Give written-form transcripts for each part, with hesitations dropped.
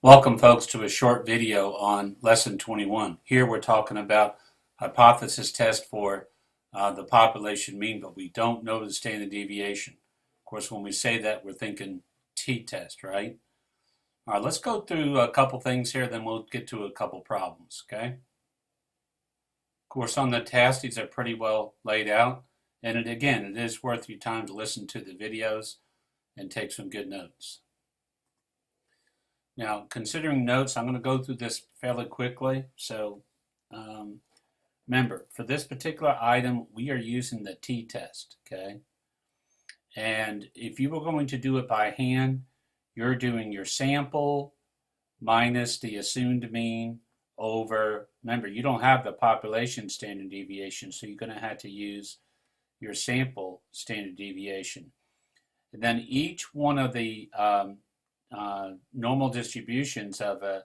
Welcome, folks, to a short video on Lesson 21. Here we're talking about hypothesis test for the population mean, but we don't know the standard deviation. Of course, when we say that, we're thinking t-test, right? All right, let's go through a couple things here, then we'll get to a couple problems, okay? Of course, on the test, these are pretty well laid out. And again, it is worth your time to listen to the videos and take some good notes. Now, considering notes, I'm going to go through this fairly quickly. So remember, for this particular item, we are using the t-test, okay? And if you were going to do it by hand, you're doing your sample minus the assumed mean over, remember, you don't have the population standard deviation, so you're going to have to use your sample standard deviation. And then each one of the normal distributions of a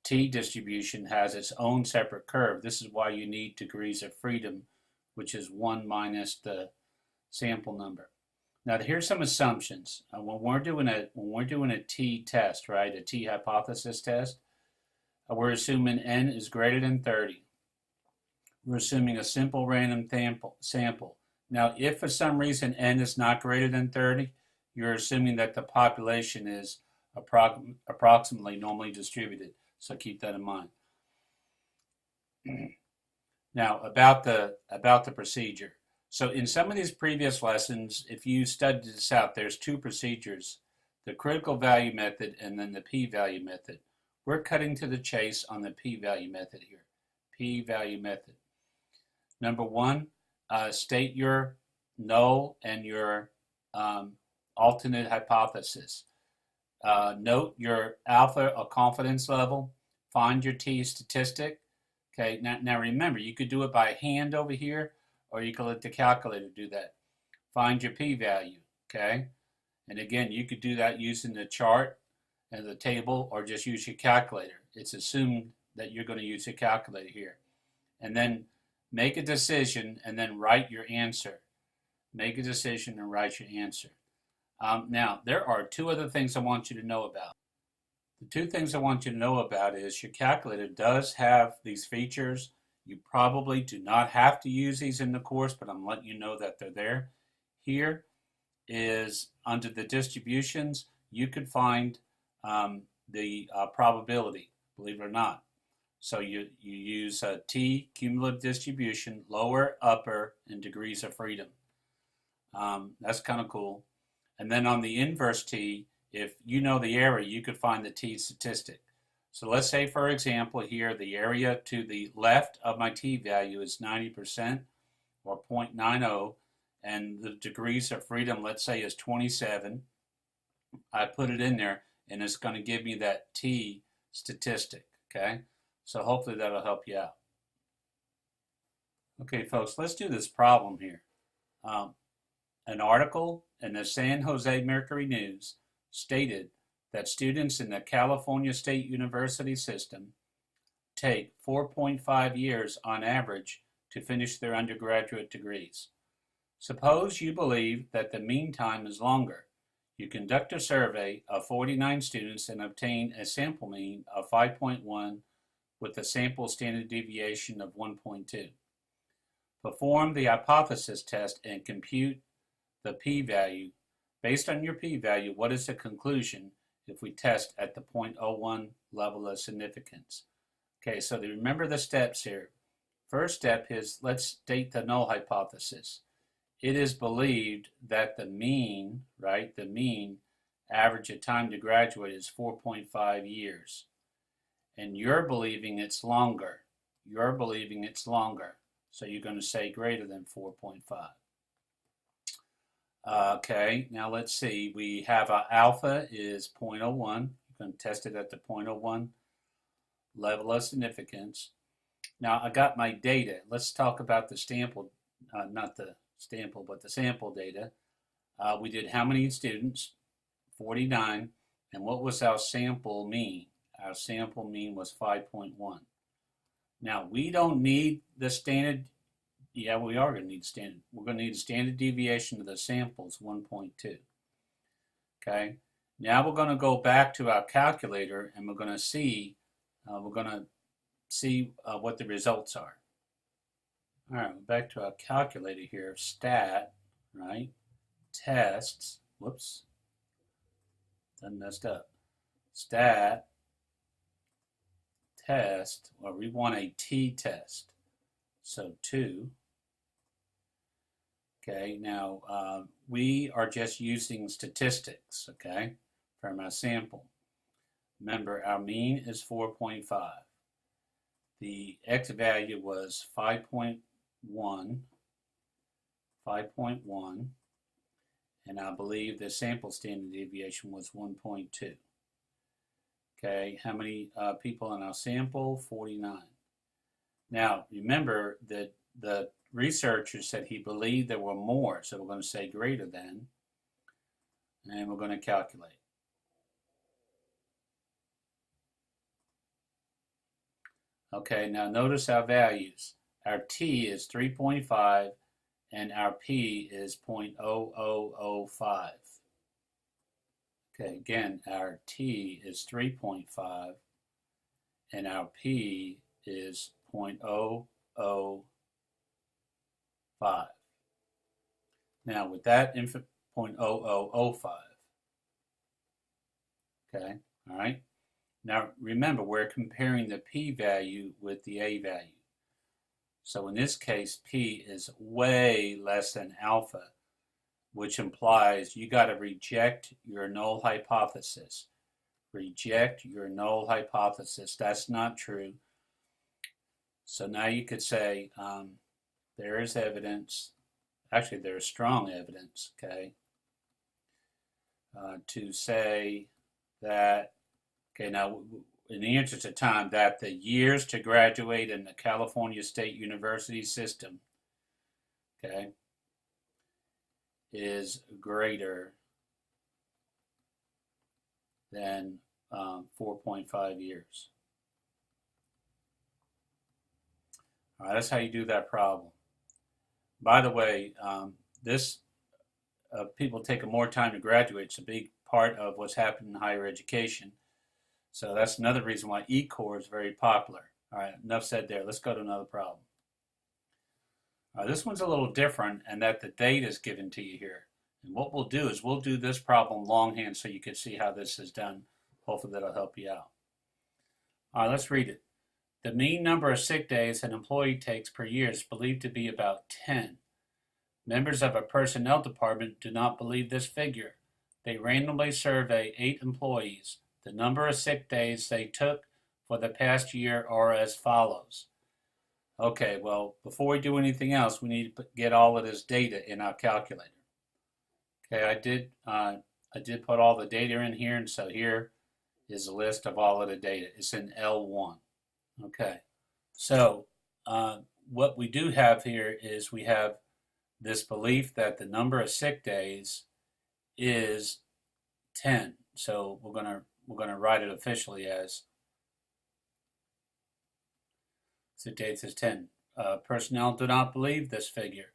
t-distribution has its own separate curve. This is why you need degrees of freedom, which is 1 minus the sample number. Now, here's some assumptions. When we're doing a t-test, right, a t-hypothesis test, we're assuming n is greater than 30. We're assuming a simple random sample. Now, if for some reason n is not greater than 30, you're assuming that the population is approximately normally distributed. So keep that in mind. Now, about the procedure. So in some of these previous lessons, if you studied this out, there's two procedures, the critical value method and then the p-value method. We're cutting to the chase on the p-value method here. P-value method. Number one, state your null and your alternate hypothesis. Note your alpha or confidence level. Find your t statistic. Okay, now remember, you could do it by hand over here, or you could let the calculator do that. Find your p-value, okay? And again, you could do that using the chart and the table, or just use your calculator. It's assumed that you're going to use your calculator here. And then make a decision, and then write your answer. Make a decision and write your answer. Now, there are two other things I want you to know about. The two things I want you to know about is your calculator does have these features. You probably do not have to use these in the course, but I'm letting you know that they're there. Here is under the distributions, you could find the probability, believe it or not. So you use a t cumulative distribution, lower, upper, and degrees of freedom. That's kind of cool. And then on the inverse t, if you know the area, you could find the t statistic. So let's say, for example, here the area to the left of my t value is 90% or 0.90, and the degrees of freedom, let's say, is 27. I put it in there, and it's going to give me that t statistic, okay? So hopefully that'll help you out. Okay, folks, let's do this problem here. An article in the San Jose Mercury News stated that students in the California State University system take 4.5 years on average to finish their undergraduate degrees. Suppose you believe that the mean time is longer. You conduct a survey of 49 students and obtain a sample mean of 5.1 with a sample standard deviation of 1.2. Perform the hypothesis test and compute the p-value. Based on your p-value, what is the conclusion if we test at the 0.01 level of significance? Okay, so remember the steps here. First step is, let's state the null hypothesis. It is believed that the mean, right, the mean average of time to graduate is 4.5 years. And you're believing it's longer. You're believing it's longer. So you're going to say greater than 4.5. Okay, now let's see. We have alpha is 0.01. You can test it at the 0.01 level of significance. Now I got my data. Let's talk about the sample, not the sample, but the sample data. We did how many students? 49. And what was our sample mean? Our sample mean was 5.1. Now we don't need the standard. Yeah, we are going to need standard. We're going to need a standard deviation of the samples, 1.2. Okay. Now we're going to go back to our calculator and we're going to see what the results are. All right, back to our calculator here. Stat, right? Tests. Whoops. Done messed up. Stat test. Well, we want a t-test. So 2. Okay, now we are just using statistics, okay, from our sample. Remember, our mean is 4.5. The x value was 5.1, and I believe the sample standard deviation was 1.2. Okay, how many people in our sample? 49. Now, remember that the researcher said he believed there were more, so we're going to say greater than, and we're going to calculate. Okay, now notice our values. Our t is 3.5 and our p is 0.0005. Okay, again, our t is 3.5 and our p is 0.005. Now with that 0.0005. Okay, all right. Now remember, we're comparing the p-value with the a-value. So in this case, p is way less than alpha, which implies you got to reject your null hypothesis. Reject your null hypothesis. That's not true. So now you could say there is evidence, actually there is strong evidence, okay, to say that, okay, now in the interest of time, that the years to graduate in the California State University system, okay, is greater than 4.5 years. All right, that's how you do that problem. By the way, people taking more time to graduate. It's a big part of what's happening in higher education. So that's another reason why E-Core is very popular. All right, enough said there. Let's go to another problem. This one's a little different in that the data is given to you here. And what we'll do is we'll do this problem longhand so you can see how this is done. Hopefully that'll help you out. All right, let's read it. The mean number of sick days an employee takes per year is believed to be about 10. Members of a personnel department do not believe this figure. They randomly survey 8 employees. The number of sick days they took for the past year are as follows. Okay, well, before we do anything else, we need to get all of this data in our calculator. Okay, I did put all the data in here, and so here is a list of all of the data. It's in L1. Okay, so what we do have here is we have this belief that the number of sick days is 10. So we're gonna write it officially as sick days is 10. Personnel do not believe this figure.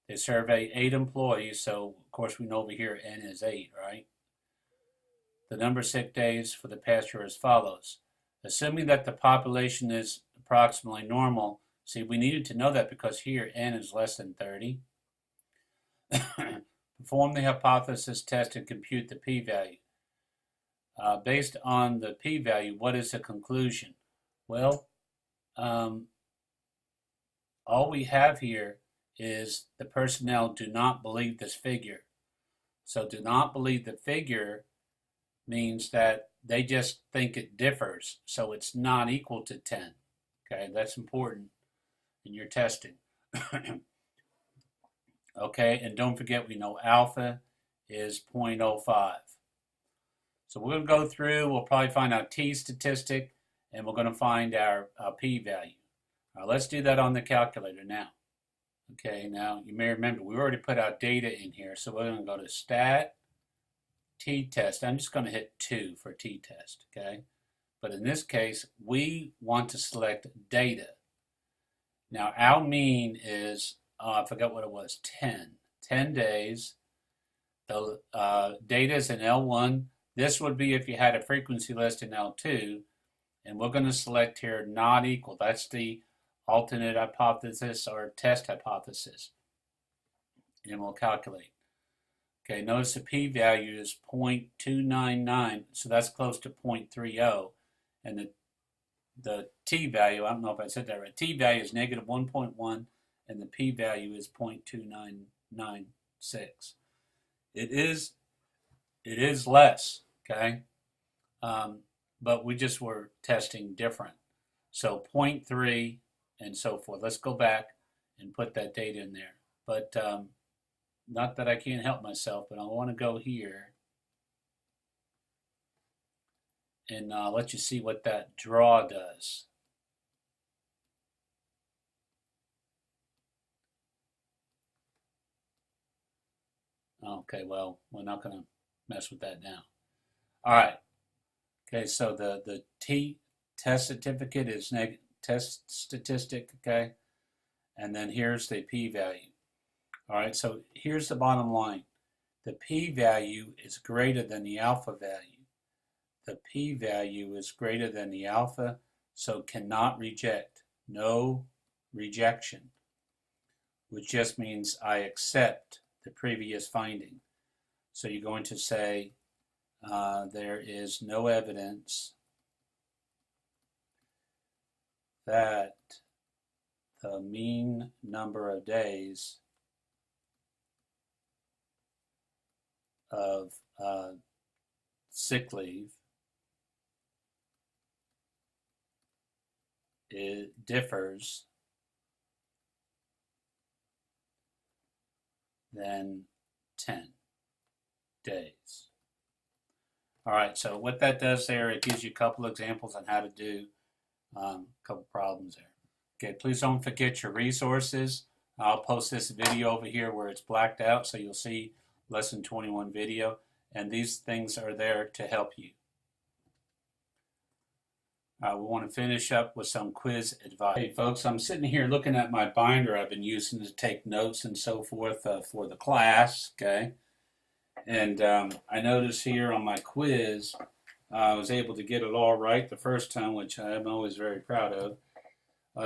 They survey 8 employees, so of course we know over here N is 8, right? The number of sick days for the past year as follows. Assuming that the population is approximately normal, see, we needed to know that because here N is less than 30. Perform the hypothesis test and compute the p-value. Based on the p-value, what is the conclusion? Well, all we have here is the personnel do not believe this figure. So do not believe the figure means that they just think it differs. So it's not equal to 10. Okay, that's important in your testing. Okay, and don't forget we know alpha is 0.05. So we're going to go through, we'll probably find our t statistic, and we're going to find our p-value. All right, let's do that on the calculator now. Okay, now you may remember we already put our data in here, so we're going to go to stat t-test. I'm just going to hit 2 for t-test, okay? But in this case, we want to select data. Now our mean is, I forgot what it was, 10 days. The data is in L1. This would be if you had a frequency list in L2, and we're going to select here not equal. That's the alternate hypothesis or test hypothesis. And we'll calculate. Okay, notice the p-value is 0.299, so that's close to 0.30. And the t-value, I don't know if I said that right, t-value is negative 1.1, and the p-value is 0.2996. It is less, okay? But we just were testing different. So 0.3 and so forth. Let's go back and put that data in there. But not that I can't help myself, but I want to go here and let you see what that draw does. Okay, well, we're not going to mess with that now. All right. Okay, so the test certificate is test statistic, okay? And then here's the p-value. All right, so here's the bottom line. The p-value is greater than the alpha value. The p-value is greater than the alpha, so cannot reject. No rejection, which just means I accept the previous finding. So you're going to say there is no evidence that the mean number of days of sick leave differs than 10 days. All right, so what that does there, it gives you a couple examples on how to do a couple problems there. Okay, please don't forget your resources. I'll post this video over here where it's blacked out, so you'll see lesson 21 video, and these things are there to help you. We want to finish up with some quiz advice. Hey folks, I'm sitting here looking at my binder I've been using to take notes and so forth for the class, okay? And I noticed here on my quiz, I was able to get it all right the first time, which I'm always very proud of.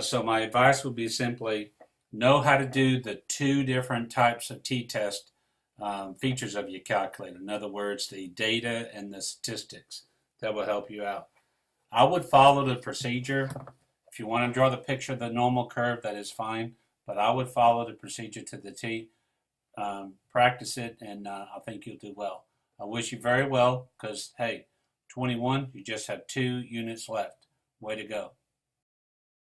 So my advice would be simply know how to do the two different types of t-test features of your calculator. In other words, the data and the statistics. That will help you out. I would follow the procedure. If you want to draw the picture of the normal curve, that is fine. But I would follow the procedure to the T. Practice it, and I think you'll do well. I wish you very well because, hey, 21, you just have 2 units left. Way to go.